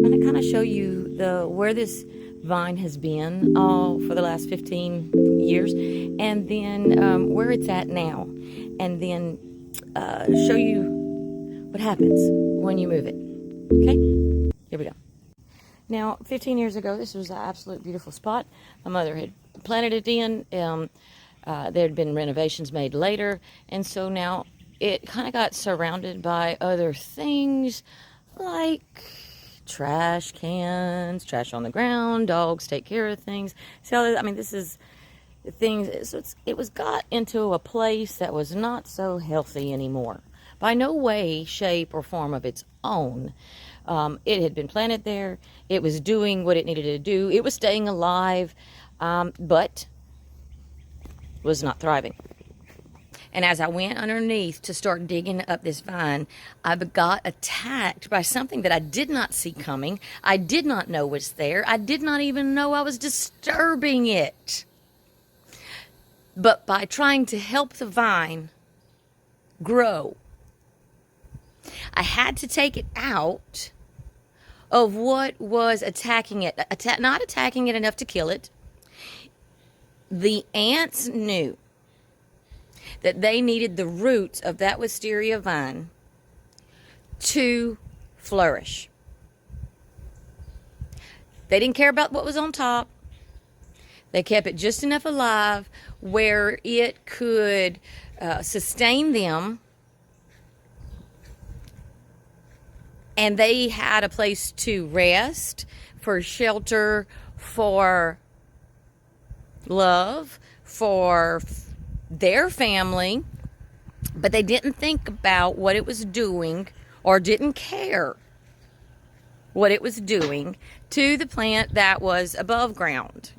I'm going to kind of show you where this vine has been all for the last 15 years, and then where it's at now, and then show you what happens when you move it. Okay, here we go. Now, 15 years ago, this was an absolute beautiful spot. My mother had planted it in. There had been renovations made later, and so now it kind of got surrounded by other things like trash cans, trash on the ground, dogs take care of things. So, I mean, this is things. So it was got into a place that was not so healthy anymore. By no way, shape, or form of its own. It had been planted there. It was doing what it needed to do. It was staying alive, but was not thriving. And as I went underneath to start digging up this vine, I got attacked by something that I did not see coming. I did not know was there. I did not even know I was disturbing it. But by trying to help the vine grow, I had to take it out of what was attacking it. Not attacking it enough to kill it. The ants knew that they needed the roots of that wisteria vine to flourish. They didn't care about what was on top. They kept it just enough alive where it could sustain them, and they had a place to rest, for shelter, for love, for their family, but they didn't think about what it was doing, or didn't care what it was doing to the plant that was above ground,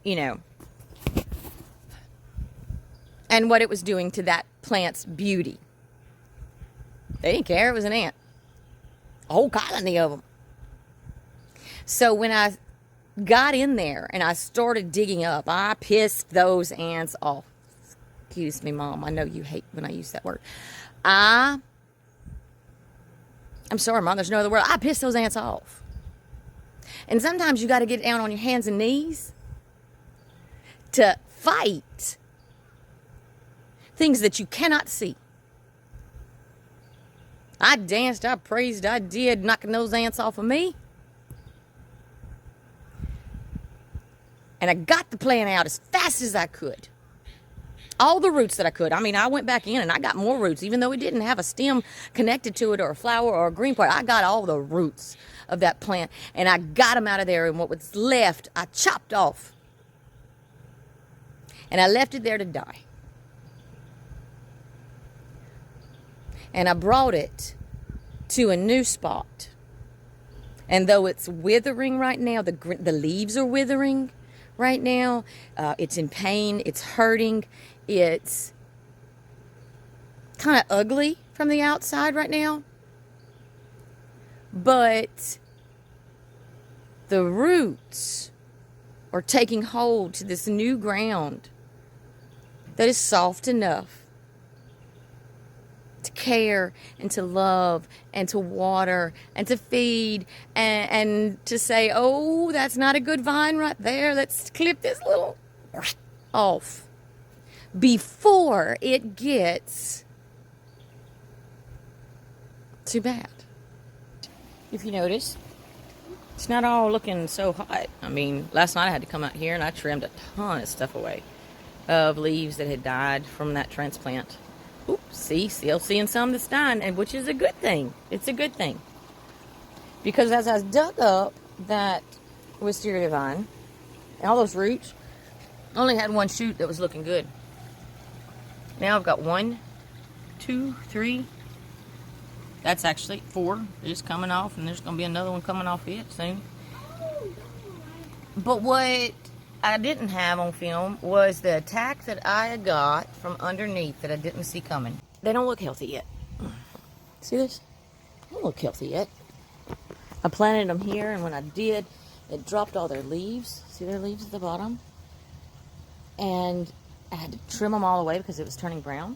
and what it was doing to that plant's beauty. They didn't care. It was an ant. A whole colony of them. So when I got in there and I started digging up, I pissed those ants off. Excuse me, Mom. I know you hate when I use that word. I'm sorry, Mom. There's no other word. I pissed those ants off. And sometimes you got to get down on your hands and knees to fight things that you cannot see. I danced, I praised, I did, knocking those ants off of me. And I got the plant out as fast as I could. All the roots that I could. I mean, I went back in and I got more roots, even though it didn't have a stem connected to it or a flower or a green part. I got all the roots of that plant and I got them out of there, and what was left, I chopped off. And I left it there to die. And I brought it to a new spot. And though it's withering right now, the leaves are withering right now. It's in pain. It's hurting. It's kind of ugly from the outside right now. But the roots are taking hold to this new ground that is soft enough to care and to love and to water and to feed and to say, oh, that's not a good vine right there. Let's clip this little off before it gets too bad. If you notice, it's not all looking so hot. I mean, last night I had to come out here and I trimmed a ton of stuff away of leaves that had died from that transplant. Oops, see, still seeing some that's dying, and which is a good thing. It's a good thing. Because as I dug up that wisteria vine, and all those roots, I only had one shoot that was looking good. Now I've got 1, 2, 3. That's actually 4 just coming off, and there's going to be another one coming off it soon. But what I didn't have on film was the attack that I got from underneath that I didn't see coming. They don't look healthy yet. See this? They don't look healthy yet. I planted them here, and when I did, it dropped all their leaves. See their leaves at the bottom? And I had to trim them all away because it was turning brown.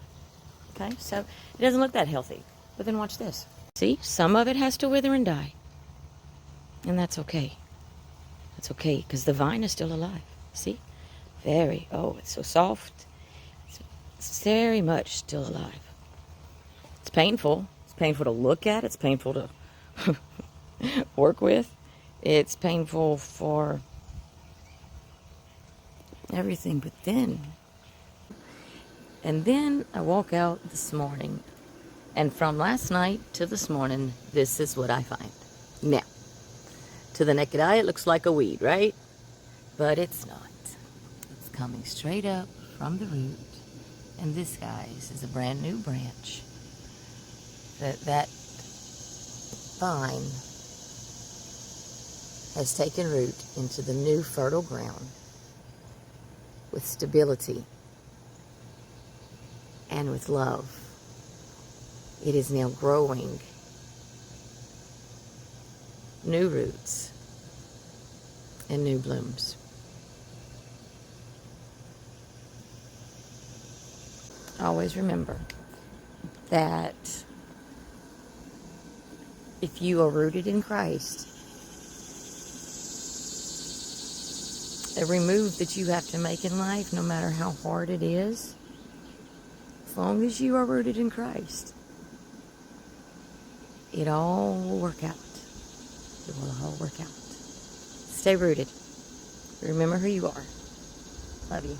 Okay, so it doesn't look that healthy. But then watch this. See, some of it has to wither and die. And that's okay. That's okay, because the vine is still alive. See? It's so soft. It's very much still alive. It's painful. It's painful to look at. It's painful to work with. It's painful for everything. But then I walk out this morning, and from last night to this morning, this is what I find. Now, to the naked eye, it looks like a weed, right? But it's not. It's coming straight up from the root. And this, guys, is a brand new branch. That vine has taken root into the new fertile ground with stability and with love. It is now growing new roots and new blooms. Always remember that if you are rooted in Christ, every move that you have to make in life, no matter how hard it is, as long as you are rooted in Christ, it all will work out. It will all work out. Stay rooted. Remember who you are. Love you.